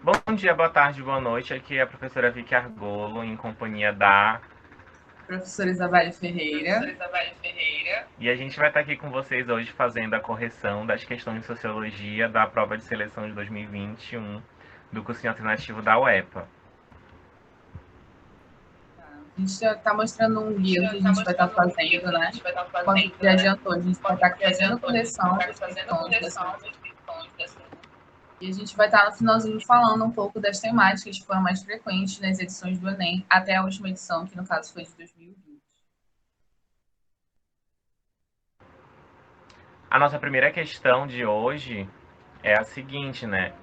Bom dia, boa tarde, boa noite. Aqui é a professora Vicky Argolo, em companhia da Professora Isabelle professora Ferreira. Isabelle Ferreira. E a gente vai estar aqui com vocês hoje fazendo a correção das questões de sociologia da prova de seleção de 2021 do cursinho alternativo da UEPA. A gente já está mostrando um A gente guia já que a está gente vai estar mostrando um guia fazendo, que a né? gente vai estar Como fazendo, já né? adiantou, a gente vai Conforme estar já fazendo adiantou, a gente vai correção estar das fazendo a questões dessa. correção das questões dessa. E a gente vai estar no finalzinho falando um pouco das temáticas que foram mais frequentes nas edições do Enem, até a última edição, que no caso foi de 2020. A nossa primeira questão de hoje é a seguinte, né?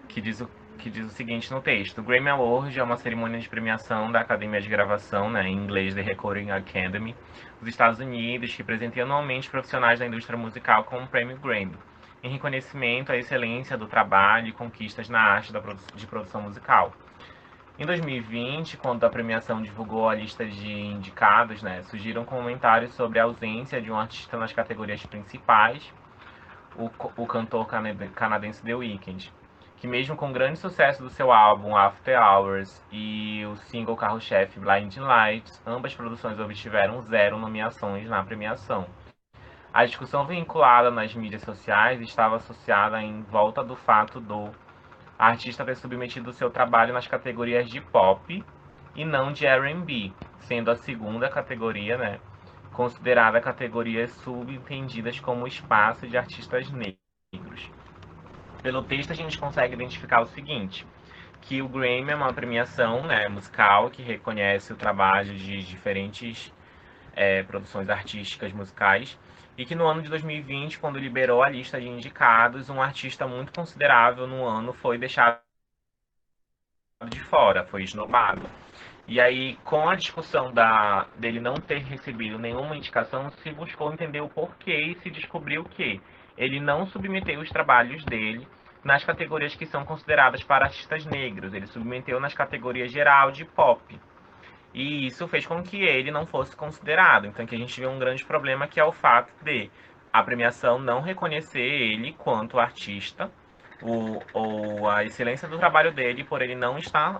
Que diz o seguinte no texto: o Grammy Awards é uma cerimônia de premiação da Academia de Gravação, né, em inglês The Recording Academy, dos Estados Unidos, que presenteia anualmente profissionais da indústria musical com o prêmio Grammy, em reconhecimento à excelência do trabalho e conquistas na arte de produção musical. Em 2020, quando a premiação divulgou a lista de indicados, né, surgiram comentários sobre a ausência de um artista nas categorias principais, o cantor canadense The Weeknd, que mesmo com o grande sucesso do seu álbum After Hours e o single carro-chefe Blinding Lights, ambas produções obtiveram 0 nomeações na premiação. A discussão vinculada nas mídias sociais estava associada em volta do fato do artista ter submetido seu trabalho nas categorias de pop e não de R&B, sendo a segunda categoria, né, considerada categorias subentendidas como espaço de artistas negros. Pelo texto a gente consegue identificar o seguinte, que o Grammy é uma premiação, né, musical que reconhece o trabalho de diferentes produções artísticas musicais e que no ano de 2020, quando liberou a lista de indicados, um artista muito considerável no ano foi deixado de fora, foi esnobado. E aí, com a discussão dele não ter recebido nenhuma indicação, se buscou entender o porquê e se descobriu que ele não submeteu os trabalhos dele nas categorias que são consideradas para artistas negros. Ele submeteu nas categorias geral de pop. E isso fez com que ele não fosse considerado. Então, aqui a gente vê um grande problema que é o fato de a premiação não reconhecer ele quanto artista, ou a excelência do trabalho dele, por ele não estar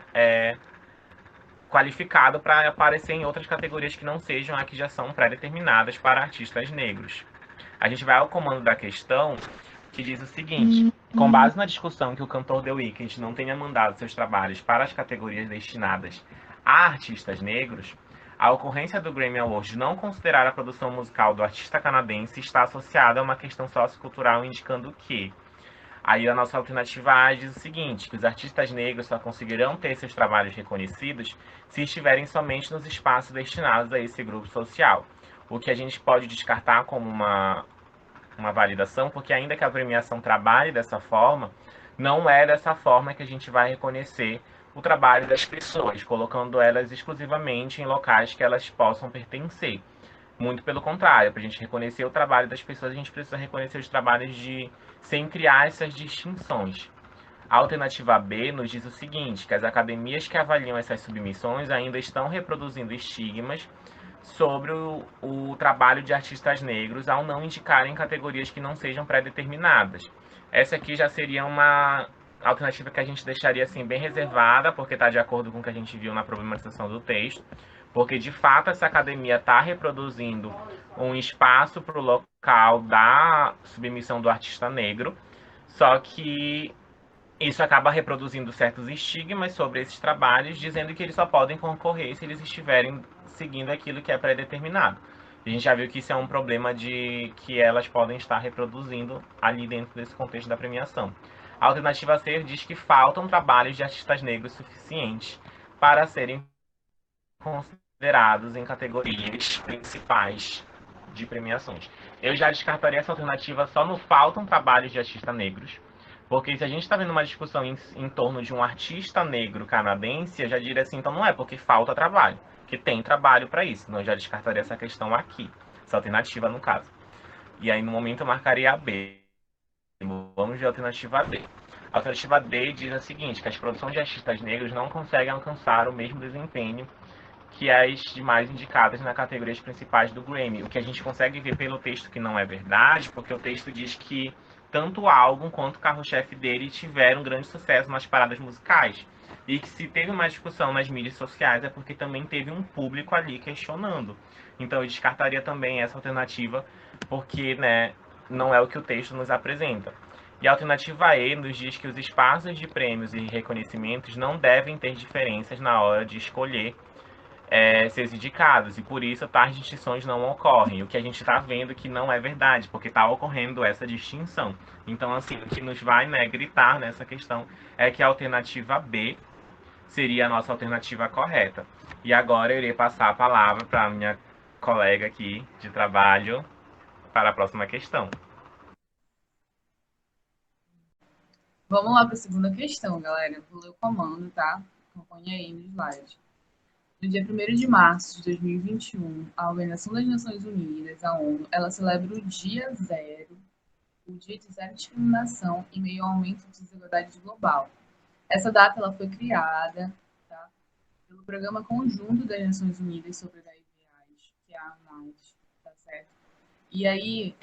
qualificado para aparecer em outras categorias que não sejam as que já são pré-determinadas para artistas negros. A gente vai ao comando da questão, que diz o seguinte: com base na discussão que o cantor The Weeknd não tenha mandado seus trabalhos para as categorias destinadas a artistas negros, a ocorrência do Grammy Awards não considerar a produção musical do artista canadense está associada a uma questão sociocultural indicando que aí a nossa alternativa A diz o seguinte, que os artistas negros só conseguirão ter seus trabalhos reconhecidos se estiverem somente nos espaços destinados a esse grupo social. O que a gente pode descartar como uma validação, porque ainda que a premiação trabalhe dessa forma, não é dessa forma que a gente vai reconhecer o trabalho das pessoas, colocando elas exclusivamente em locais que elas possam pertencer. Muito pelo contrário, para a gente reconhecer o trabalho das pessoas, a gente precisa reconhecer os trabalhos sem criar essas distinções. A alternativa B nos diz o seguinte, que as academias que avaliam essas submissões ainda estão reproduzindo estigmas sobre o trabalho de artistas negros ao não indicarem categorias que não sejam pré-determinadas. Essa aqui já seria uma alternativa que a gente deixaria assim bem reservada, porque está de acordo com o que a gente viu na problematização do texto, porque de fato essa academia está reproduzindo um espaço para o local da submissão do artista negro, só que isso acaba reproduzindo certos estigmas sobre esses trabalhos, dizendo que eles só podem concorrer se eles estiverem seguindo aquilo que é pré-determinado. A gente já viu que isso é um problema de que elas podem estar reproduzindo ali dentro desse contexto da premiação. A alternativa C diz que faltam trabalhos de artistas negros suficientes para serem considerados em categorias principais de premiações. Eu já descartaria essa alternativa só no faltam trabalhos de artistas negros, porque se a gente está vendo uma discussão em torno de um artista negro canadense, eu já diria assim, então não é porque falta trabalho, que tem trabalho para isso. Então eu já descartaria essa questão aqui, essa alternativa no caso. E aí no momento eu marcaria a B. Vamos ver a alternativa D. A alternativa D diz a seguinte, que as produções de artistas negros não conseguem alcançar o mesmo desempenho que as demais indicadas na categorias principais do Grammy. O que a gente consegue ver pelo texto que não é verdade, porque o texto diz que tanto o álbum quanto o carro-chefe dele tiveram grande sucesso nas paradas musicais. E que se teve uma discussão nas mídias sociais é porque também teve um público ali questionando. Então eu descartaria também essa alternativa, porque, né, não é o que o texto nos apresenta. E a alternativa E nos diz que os espaços de prêmios e reconhecimentos não devem ter diferenças na hora de escolher seus indicados, e por isso tais distinções não ocorrem. O que a gente está vendo que não é verdade, porque está ocorrendo essa distinção. Então, assim, o que nos vai, né, gritar nessa questão é que a alternativa B seria a nossa alternativa correta. E agora eu irei passar a palavra para a minha colega aqui de trabalho para a próxima questão. Vamos lá para a segunda questão, galera. Vou ler o comando, tá? Acompanha aí no slide. No dia 1º de março de 2021, a Organização das Nações Unidas, a ONU, ela celebra o Dia Zero, o Dia de Zero Discriminação e meio ao aumento de desigualdade global. Essa data ela foi criada, tá, pelo Programa Conjunto das Nações Unidas sobre HIV/AIDS, que é a UNAIDS, tá certo? E aí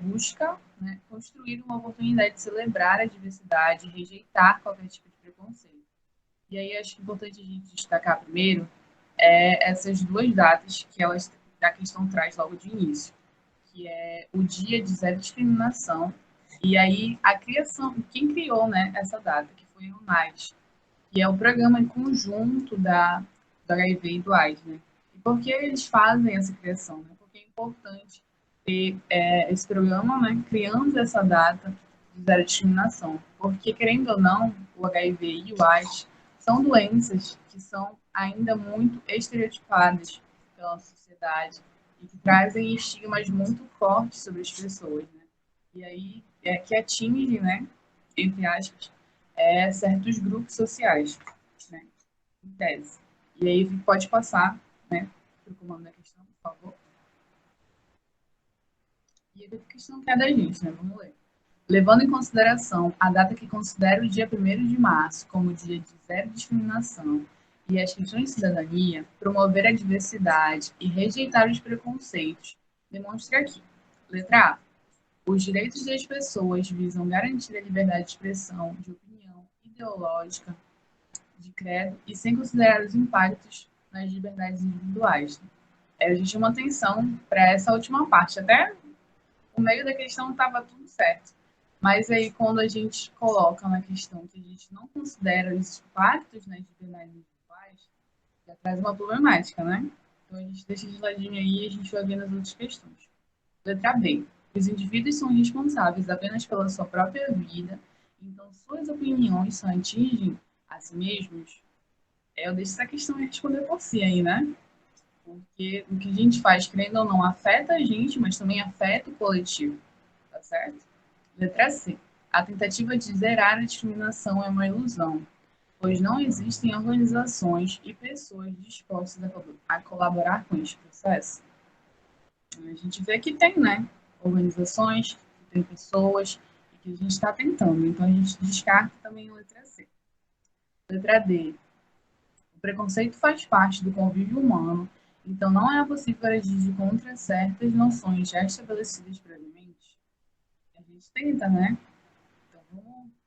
busca, né, construir uma oportunidade de celebrar a diversidade e rejeitar qualquer tipo de preconceito. E aí acho importante a gente destacar primeiro essas duas datas que a questão traz logo de início, que é o Dia de Zero Discriminação e aí a criação, quem criou, né, essa data, que foi o UNAIDS, que é o programa em conjunto do HIV e do AIDS, né? E por que eles fazem essa criação? Né? Porque é importante ter esse programa, né, criando essa data de zero discriminação. Porque, querendo ou não, o HIV e o AIDS são doenças que são ainda muito estereotipadas pela sociedade e que trazem estigmas muito fortes sobre as pessoas, né? E aí que atinge, né, entre aspas, certos grupos sociais, né, em tese. E aí pode passar, né, para o comando da questão, por favor. E a questão que é da gente, né, vamos ler. Levando em consideração a data que considera o dia 1º de março como dia de zero discriminação e as questões de cidadania, promover a diversidade e rejeitar os preconceitos, demonstra aqui. Letra A. Os direitos das pessoas visam garantir a liberdade de expressão, de opinião, ideológica, de credo e sem considerar os impactos nas liberdades individuais. A gente chama atenção para essa última parte. Até o meio da questão estava tudo certo. Mas aí, quando a gente coloca na questão que a gente não considera os impactos nas liberdades individuais, já traz uma problemática, né? Então, a gente deixa de ladinho aí e a gente vai ver nas outras questões. Letra B. Os indivíduos são responsáveis apenas pela sua própria vida, então suas opiniões só atingem a si mesmos. Eu deixo essa questão responder por si aí, né? Porque o que a gente faz, querendo ou não, afeta a gente, mas também afeta o coletivo, tá certo? Letra C. A tentativa de zerar a discriminação é uma ilusão, pois não existem organizações e pessoas dispostas a colaborar com este processo. A gente vê que tem, né? Organizações, que tem pessoas, e que a gente está tentando. Então, a gente descarta também a letra C. Letra D. O preconceito faz parte do convívio humano, então não é possível agir contra certas noções já estabelecidas previamente. A gente tenta, né? Então,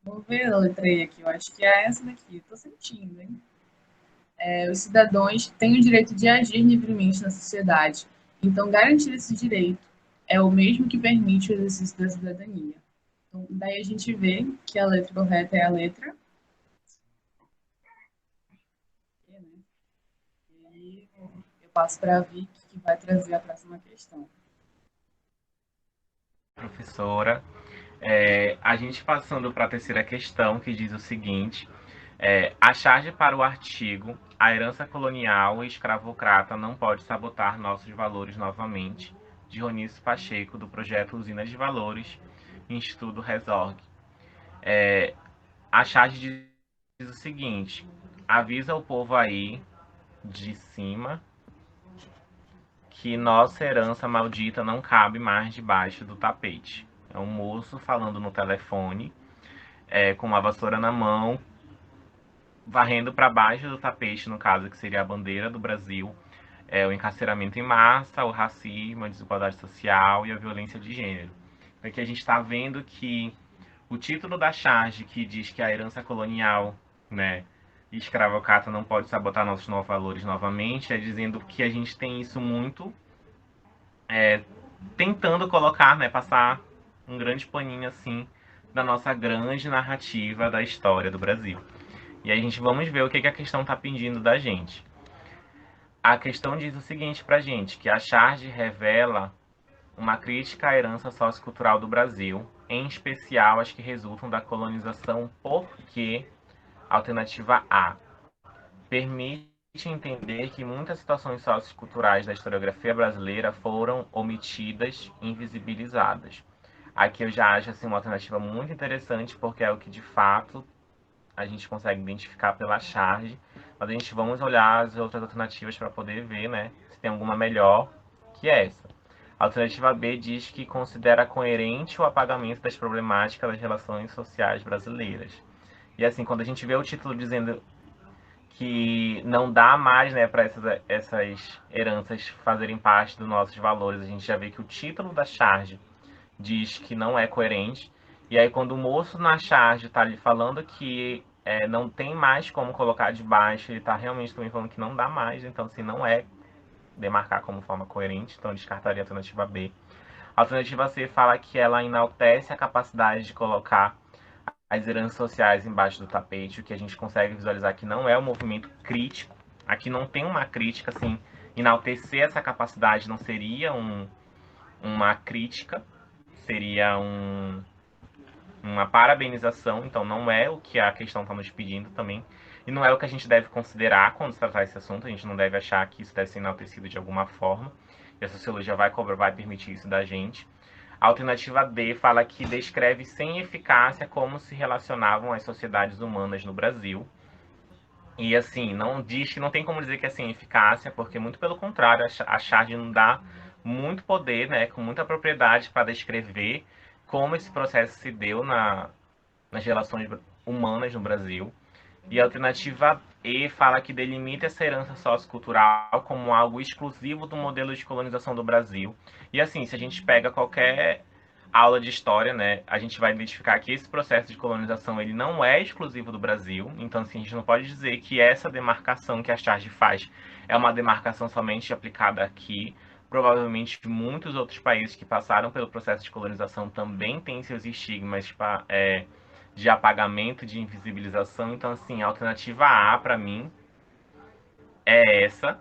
vamos ver a letra E aqui. Eu acho que é essa daqui. Estou sentindo, hein? Os cidadãos têm o direito de agir livremente na sociedade. Então, garantir esse direito é o mesmo que permite o exercício da cidadania. Então, daí a gente vê que a letra correta é a letra E, né? E eu passo para a Vicky, que vai trazer a próxima questão. Professora, a gente passando para a terceira questão, que diz o seguinte: a charge para o artigo "A herança colonial e escravocrata não pode sabotar nossos valores novamente", de Ronício Pacheco, do projeto Usina de Valores, Instituto Resorg. A charge diz o seguinte: avisa o povo aí de cima que nossa herança maldita não cabe mais debaixo do tapete. É um moço falando no telefone, com uma vassoura na mão, varrendo para baixo do tapete, no caso, que seria a bandeira do Brasil, o encarceramento em massa, o racismo, a desigualdade social e a violência de gênero. Porque a gente está vendo que O título da charge, que diz que a herança colonial, né, e escravocrata não pode sabotar nossos novos valores novamente, é dizendo que a gente tem isso muito, tentando colocar, né, passar um grande paninho assim da nossa grande narrativa da história do Brasil. E aí a gente vamos ver o que a questão está pedindo da gente. A questão diz o seguinte pra gente, que a charge revela uma crítica à herança sociocultural do Brasil, em especial as que resultam da colonização, porque alternativa A permite entender que muitas situações socioculturais da historiografia brasileira foram omitidas, invisibilizadas. Aqui eu já acho assim, uma alternativa muito interessante, porque é o que de fato a gente consegue identificar pela charge, mas a gente vamos olhar as outras alternativas para poder ver, né, se tem alguma melhor que essa. A alternativa B diz que considera coerente o apagamento das problemáticas das relações sociais brasileiras. E assim, quando a gente vê o título dizendo que não dá mais, né, para essas heranças fazerem parte dos nossos valores, a gente já vê que o título da charge diz que não é coerente. E aí, quando o moço na charge está ali falando que não tem mais como colocar de baixo, ele está realmente também falando que não dá mais, então, assim, não é demarcar como forma coerente, então eu descartaria a alternativa B. A alternativa C fala que ela enaltece a capacidade de colocar as heranças sociais embaixo do tapete, o que a gente consegue visualizar que não é um movimento crítico. Aqui não tem uma crítica, assim, enaltecer essa capacidade não seria uma crítica, seria uma parabenização, então não é o que a questão está nos pedindo também. E não é o que a gente deve considerar quando se tratar esse assunto, a gente não deve achar que isso deve ser enaltecido de alguma forma. E a sociologia vai permitir isso da gente. A alternativa D fala que descreve sem eficácia como se relacionavam as sociedades humanas no Brasil. E assim, não diz que não tem como dizer que é sem eficácia, porque muito pelo contrário, a charge não dá muito poder, né, com muita propriedade para descrever como esse processo se deu nas relações humanas no Brasil. E a alternativa E fala que delimita essa herança sociocultural como algo exclusivo do modelo de colonização do Brasil. E assim, se a gente pega qualquer aula de história, né, a gente vai identificar que esse processo de colonização ele não é exclusivo do Brasil. Então, assim, a gente não pode dizer que essa demarcação que a Charge faz é uma demarcação somente aplicada aqui. Provavelmente muitos outros países que passaram pelo processo de colonização também têm seus estigmas de apagamento, de invisibilização. Então, assim, a alternativa A, para mim, é essa.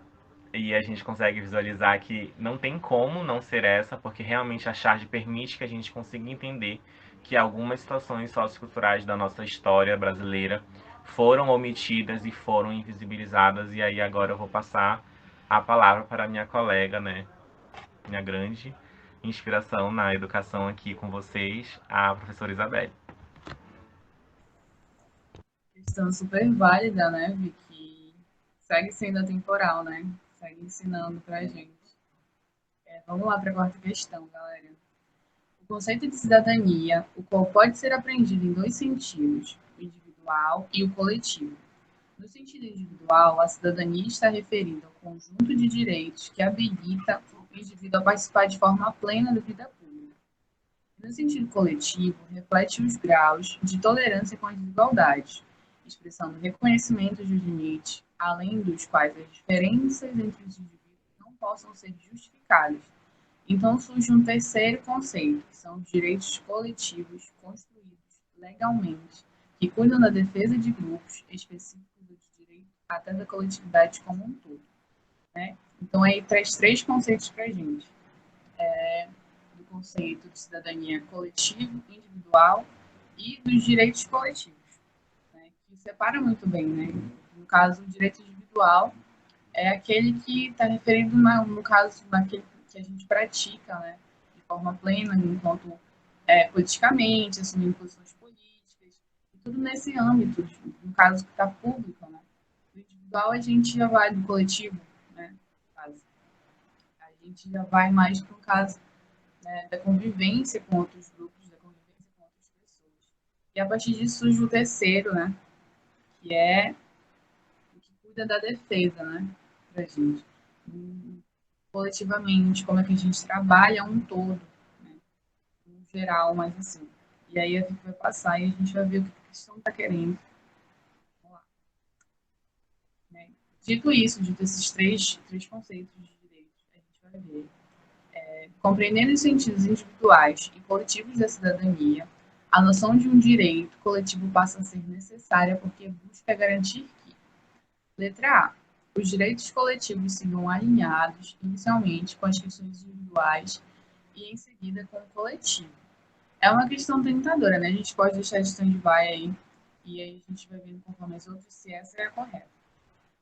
E a gente consegue visualizar que não tem como não ser essa, porque realmente a charge permite que a gente consiga entender que algumas situações socioculturais da nossa história brasileira foram omitidas e foram invisibilizadas. E aí agora eu vou passar a palavra para a minha colega, né? Minha grande inspiração na educação aqui com vocês, a professora Isabelle. Questão super válida, né, Vicky? Segue sendo atemporal, né? Segue ensinando pra gente. Vamos lá para a quarta questão, galera. O conceito de cidadania, o qual pode ser aprendido em dois sentidos, o individual e o coletivo. No sentido individual, a cidadania está referida ao conjunto de direitos que habilita o indivíduo a participar de forma plena da vida pública. No sentido coletivo, reflete os graus de tolerância com as desigualdades, expressando reconhecimento de limites, além dos quais as diferenças entre os indivíduos não possam ser justificadas. Então surge um terceiro conceito, que são os direitos coletivos construídos legalmente, que cuidam da defesa de grupos específicos do direito até da coletividade como um todo. Né? Então aí traz três conceitos para a gente. Do conceito de cidadania coletivo, individual e dos direitos coletivos, né? Que separa muito bem. Né? No caso, o direito individual é aquele que está referido, no caso, naquele que a gente pratica, né, de forma plena, enquanto politicamente, assumindo posições políticas, e tudo nesse âmbito, no caso que está público. Né. Do individual, a gente já vai do coletivo, né, no caso. A gente já vai mais para o caso, né, da convivência com outros grupos, da convivência com outras pessoas. E a partir disso surge o terceiro, né, que é o que cuida da defesa, né, para a gente. Coletivamente, como é que a gente trabalha um todo, né, no geral, mas assim. E aí a Vicky vai passar e a gente vai ver o que a questão está querendo. Vamos lá. Né? Dito isso, dito esses três conceitos de direito, a gente vai ver. Compreendendo os sentidos individuais e coletivos da cidadania, a noção de um direito coletivo passa a ser necessária porque busca garantir que, letra A, os direitos coletivos sigam alinhados, inicialmente, com as questões individuais e, em seguida, com o coletivo. É uma questão tentadora, né? A gente pode deixar de stand-by aí e aí a gente vai vendo conforme as outras se essa é a correta.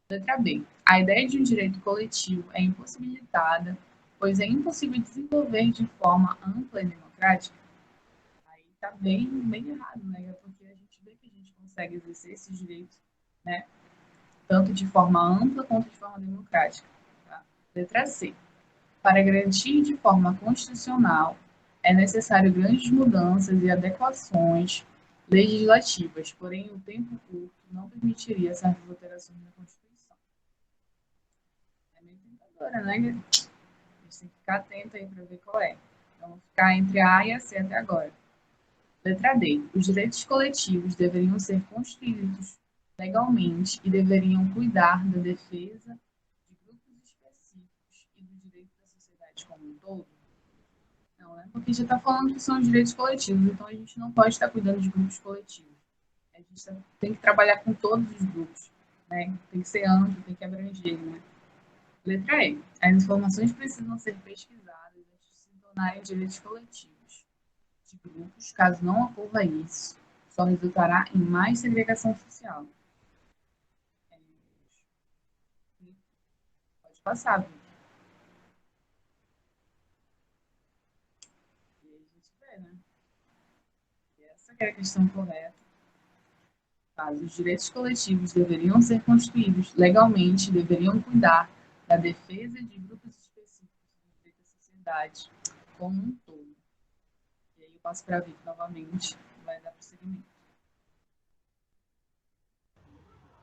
Letra B. A ideia de um direito coletivo é impossibilitada, pois é impossível desenvolver de forma ampla e democrática. Aí tá bem errado, né? Porque a gente vê que a gente consegue exercer esses direitos, né? Tanto de forma ampla quanto de forma democrática. Tá? Letra C. Para garantir de forma constitucional, é necessário grandes mudanças e adequações legislativas, porém o tempo curto não permitiria certas alterações na Constituição. É meio tentadora, né? A gente tem que ficar atento aí para ver qual é. Então, vamos ficar entre a A e a C até agora. Letra D. Os direitos coletivos deveriam ser construídos legalmente e deveriam cuidar da defesa de grupos específicos e do direito da sociedade como um todo. Não, né? Porque já está falando que são direitos coletivos, então a gente não pode estar cuidando de grupos coletivos. A gente tem que trabalhar com todos os grupos, né? Tem que ser amplo, tem que abranger, né? Letra E. As informações precisam ser pesquisadas antes de se tornarem direitos coletivos de grupos. Caso não ocorra isso, só resultará em mais segregação social. Pode passar, Vicky. E aí a gente vê, né? E essa que é a questão correta. Caso os direitos coletivos deveriam ser construídos legalmente, deveriam cuidar da defesa de grupos específicos do direito da sociedade como um todo. E aí eu passo para a Vicky novamente, vai dar prosseguimento.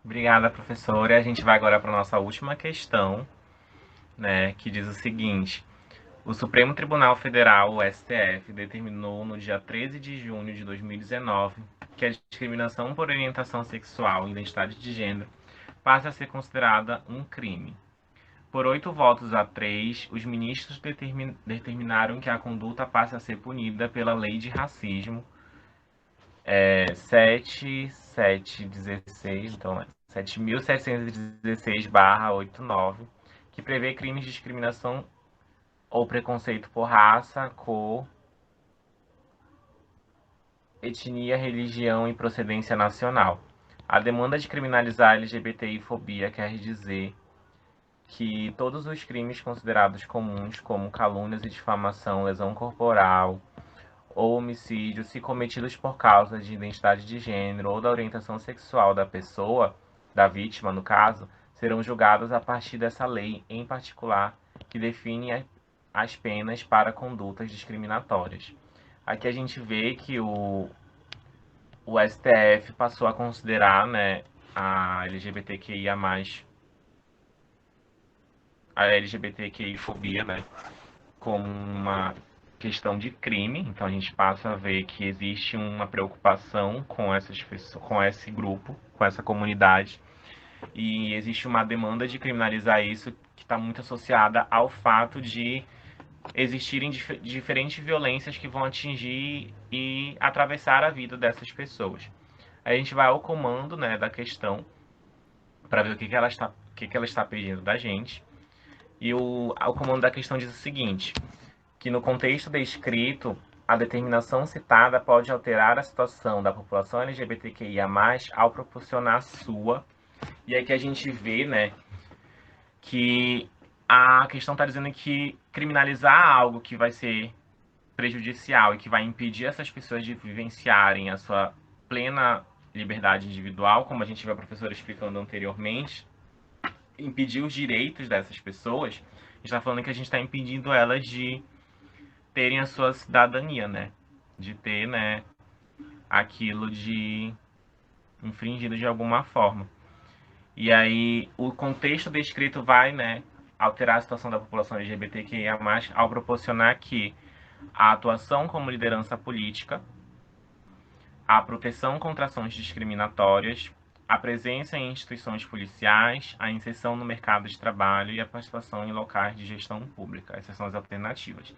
Obrigada, professora. A gente vai agora para a nossa última questão, né, que diz o seguinte: o Supremo Tribunal Federal, o STF, determinou no dia 13 de junho de 2019 que a discriminação por orientação sexual e identidade de gênero passe a ser considerada um crime. Por 8 votos a 3, os ministros determinaram que a conduta passe a ser punida pela Lei de Racismo 7716, então 7.716/89, que prevê crimes de discriminação ou preconceito por raça, cor, etnia, religião e procedência nacional. A demanda de criminalizar a LGBTI-fobia quer dizer que todos os crimes considerados comuns, como calúnias e difamação, lesão corporal ou homicídio, se cometidos por causa de identidade de gênero ou da orientação sexual da pessoa, da vítima no caso, serão julgados a partir dessa lei em particular, que define as penas para condutas discriminatórias. Aqui a gente vê que o STF passou a considerar, né, a LGBTQIA+, a LGBTQI-fobia, né, como uma questão de crime. Então a gente passa a ver que existe uma preocupação com essas pessoas, com esse grupo, com essa comunidade, e existe uma demanda de criminalizar isso que está muito associada ao fato de existirem diferentes violências que vão atingir e atravessar a vida dessas pessoas. Aí a gente vai ao comando, né, da questão para ver o que ela está pedindo da gente. E o comando da questão diz o seguinte: que no contexto descrito, a determinação citada pode alterar a situação da população LGBTQIA+, ao proporcionar sua. E aqui a gente vê, né, que a questão está dizendo que criminalizar algo que vai ser prejudicial e que vai impedir essas pessoas de vivenciarem a sua plena liberdade individual, como a gente viu a professora explicando anteriormente, impedir os direitos dessas pessoas, a gente está falando que a gente está impedindo elas de terem a sua cidadania, né? De ter, né, aquilo de infringido de alguma forma. E aí o contexto descrito vai, né, alterar a situação da população LGBTQIA+, ao proporcionar que a atuação como liderança política a proteção contra ações discriminatórias, a presença em instituições policiais, a inserção no mercado de trabalho e a participação em locais de gestão pública. Essas são as alternativas.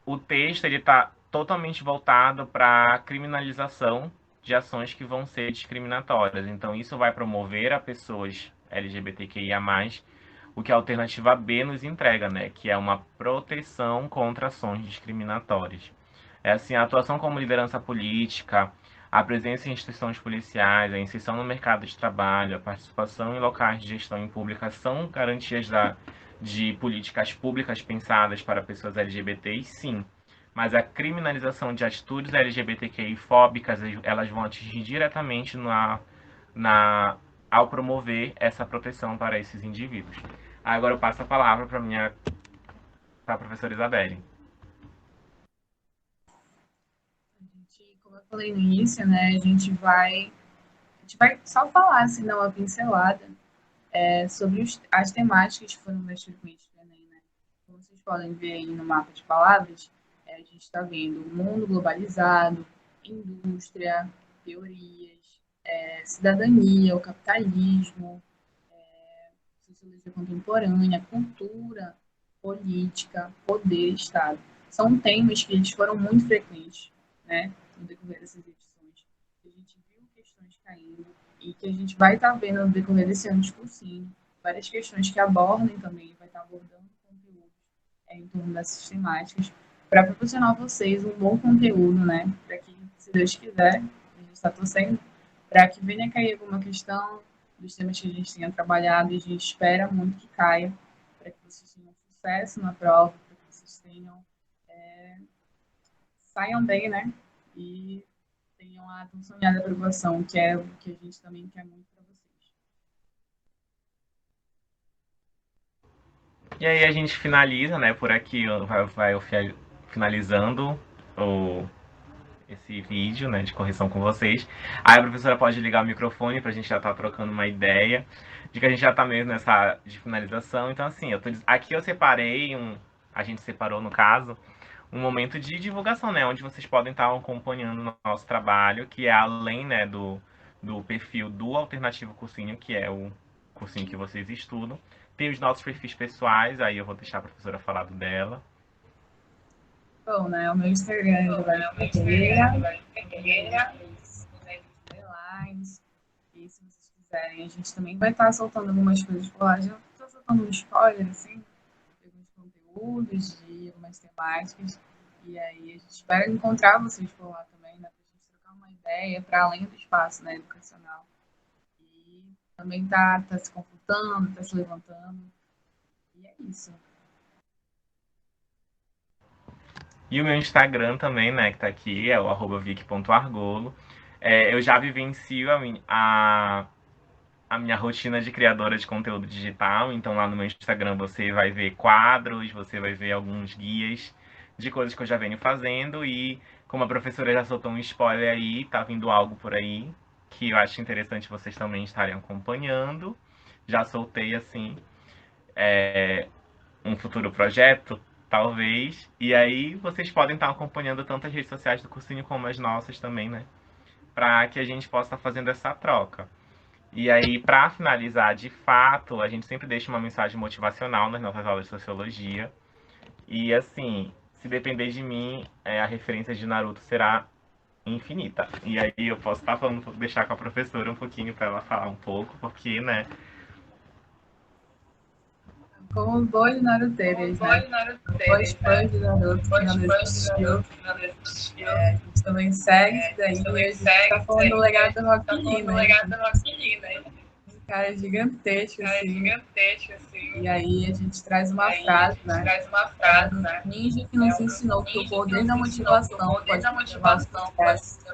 O texto está totalmente voltado para a criminalização de ações que vão ser discriminatórias. Então, isso vai promover a pessoas LGBTQIA+, o que a alternativa B nos entrega, né? Que é uma proteção contra ações discriminatórias. É assim, a atuação como liderança política, a presença em instituições policiais, a inserção no mercado de trabalho, a participação em locais de gestão pública são garantias de políticas públicas pensadas para pessoas LGBTs, sim. Mas a criminalização de atitudes LGBTQI-fóbicas, elas vão atingir diretamente ao promover essa proteção para esses indivíduos. Agora eu passo a palavra para a professora Isabelle. Como eu falei no início, né, a gente vai só falar, assim, dar uma pincelada sobre as temáticas que foram bastante do Enem, né? Como vocês podem ver aí no mapa de palavras, a gente está vendo o mundo globalizado, indústria, teorias, cidadania, o capitalismo, sociologia contemporânea, cultura, política, poder, Estado. São temas que eles foram muito frequentes, né, no decorrer dessas edições. A gente viu questões caindo e que a gente vai estar vendo no decorrer desse ano de cursinho, várias questões que abordem também, vai estar abordando conteúdos em torno dessas temáticas, para proporcionar a vocês um bom conteúdo, né, para que, se Deus quiser, a gente está torcendo, para que venha cair alguma questão dos temas que a gente tenha trabalhado, e a gente espera muito que caia, para que vocês tenham sucesso na prova, para que vocês tenham saiam bem, né, e tenham a tão sonhada aprovação, que é o que a gente também quer muito para vocês. E aí a gente finaliza, né, por aqui, vai finalizando esse vídeo, né, de correção com vocês. Aí a professora pode ligar o microfone pra gente já estar trocando uma ideia, de que a gente já tá mesmo nessa de finalização. Então, assim, aqui eu separei a gente separou, no caso, um momento de divulgação, né, onde vocês podem estar acompanhando o nosso trabalho, que é além, né, do perfil do Alternativo Cursinho, que é o cursinho que vocês estudam. Tem os nossos perfis pessoais, aí eu vou deixar a professora falar do dela. Bom, né, o meu Instagram é Guerreira, e se vocês quiserem, a gente também vai estar soltando algumas coisas por lá. Já estou soltando um spoiler, assim, de alguns conteúdos, de algumas temáticas. E aí a gente espera encontrar vocês por lá também, né, para a gente trocar uma ideia para além do espaço, né, educacional. E também tá se computando, tá se levantando. E é isso. E o meu Instagram também, né, que tá aqui, é o @vic.argolo. Eu já vivencio a minha rotina de criadora de conteúdo digital, então lá no meu Instagram você vai ver quadros, você vai ver alguns guias de coisas que eu já venho fazendo, e como a professora já soltou um spoiler aí, tá vindo algo por aí que eu acho interessante vocês também estarem acompanhando. Já soltei, assim, um futuro projeto, talvez. E aí vocês podem estar acompanhando tanto as redes sociais do cursinho como as nossas também, né? Para que a gente possa estar fazendo essa troca. E aí, para finalizar, de fato, a gente sempre deixa uma mensagem motivacional nas nossas aulas de sociologia. E assim, se depender de mim, a referência de Naruto será infinita. E aí eu posso estar falando, deixar com a professora um pouquinho para ela falar um pouco, porque, né? Como os bois naruteiros, né? Bois fãs de Naruto, que não desistiu. A gente também segue isso daí, e a gente tá falando do legado do Rock Lee, né? Um cara gigantesco, assim. E aí a gente traz uma frase, né? Ninja que nos ensinou que o poder da motivação pode levar ao sucesso.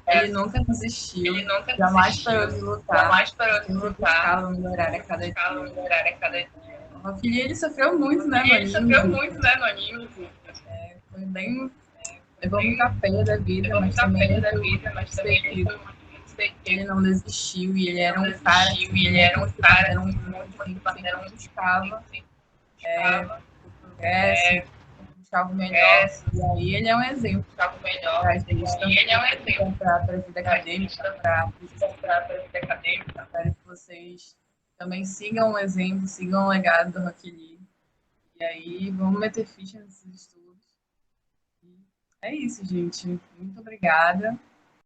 Ele nunca desistiu, jamais parou de lutar, sempre buscava melhorar a cada dia. O Rock Lee, ele sofreu muito, né, no anime? Foi bem... Levou muita pena da vida, mas também ele não desistiu, e ele era um cara que era muito buscava o progresso, buscar algo melhor. E aí ele é um exemplo para a gente, tanto para a vida acadêmica, para a vida acadêmica. Espero que vocês também sigam o exemplo, sigam o legado do Rock Lee. E aí, vamos meter ficha nesses estudos. É isso, gente. Muito obrigada.